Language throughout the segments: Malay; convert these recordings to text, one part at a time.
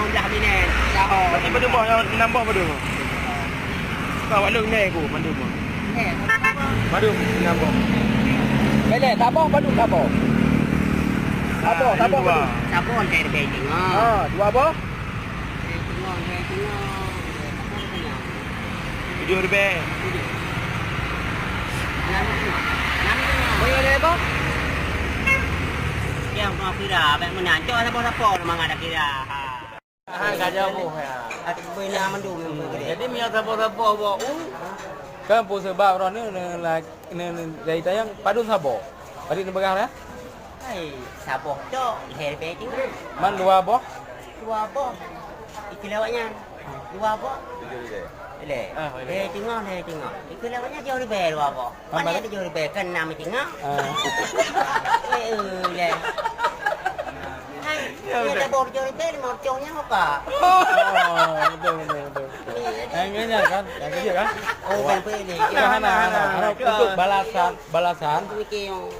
mau dah minen. Dah. Berarti pada bawah yang nampak pada tu. Kau ada ni aku pada tu. Pada nampak. Bele, tabah padu tabah. Tabah padu. Sabon dari Beijing. Dua apa? Video lebih. Boleh ada apa? Yang mau kira, baik menanjak sabon-sabon memang ada kira. Gajah buh ya. Ada benda mandu memang. Jadi minyak sapo-sapo bawa. Kan pun sebab orang ni dari tayang padu sapo. Padi ni begar ya? Hai, sabon tu dari Beijing. Man dua apa? Dua apa? Itu lewatnya. Dua apa? Boleh. Tengok. Itu lewatnya jauh lebih dua apa? Mana ada jauh lebih kan nama tengok. Boleh. Dia bawa jauh lebih mau jauhnya apa? Betul. Yang kan? Yang kerja kan? Oh, boleh. Untuk balasan.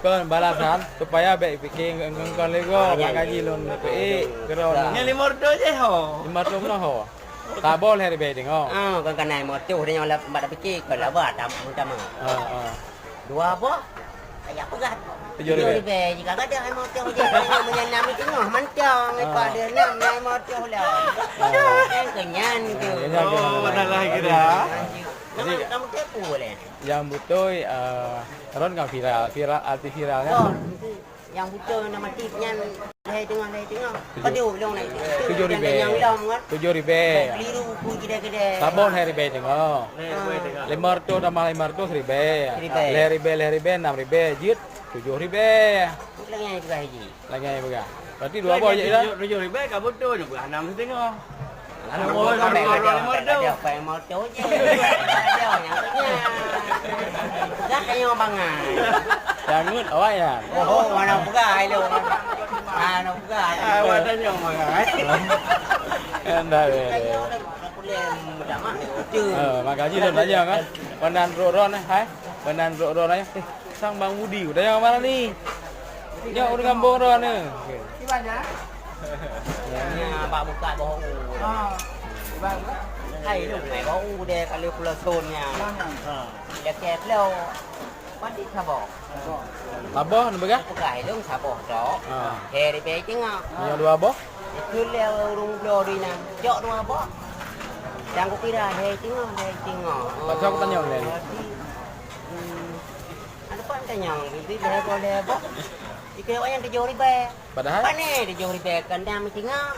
Kan balasan supaya baik fikir engkau lego ngaji lon PE keron. Ni 500 je ho. 500 noh ho. Tak boleh hari baik tengok. Kan kanai mau jauh dia yang mak dah fikir kalau buat sama. Dua apa? Ayah pegat. 7 lebih. Jika ada yang mau jauh je menyenam itu mancang pada 6 mau jauh lah. Kenyan tu. Masalah kita. Jadi kamu kepo boleh. Yang betul ron kan viral arti viral kan. Yang betul nama tipnya leh tengah. Padu long ni. 7 ribu. Yang long kan. 7 ribu. Keliru ku gede-gede. Sabon hari baik tengok. 500 tambah 500 ribu. 6 ribu. Jit 7 ribu. Lagi yang juga haji. Lagi yang berapa? Berarti dua bawah je dah. 7 ribu kan betul je bukan 6 tengok. Ada apa yang mau jauh je. Ada yang dah kayak bangan. Jangan awak ya. Oh, mana buka lu. Mana buka. Awak tanya makan. Anda makasih dah tanya kan. Penan ron hai. Penan ron ai. Sang Bang Budi udah yang mana ni? Ya udah kampung ron ni. Di mana? Ya, Pak buka bohong. Bang. Hai lu mai bohong dia kalau pula sonnya. Dia kek lu. Padi sabok. Abah ni berapa? Buka lu sabok dok. Dari Beijing ah. Yang dua abah? Itu leu rung blo di na. Jok dua abah. Yang ku kira Beijing ah. Pak Cok tanya ni. Ada apa tanya? Itu dia boleh apa? Dikira yang 7 ribu. Padahal? Apa ni 7 ribu kan dah mesti ngah.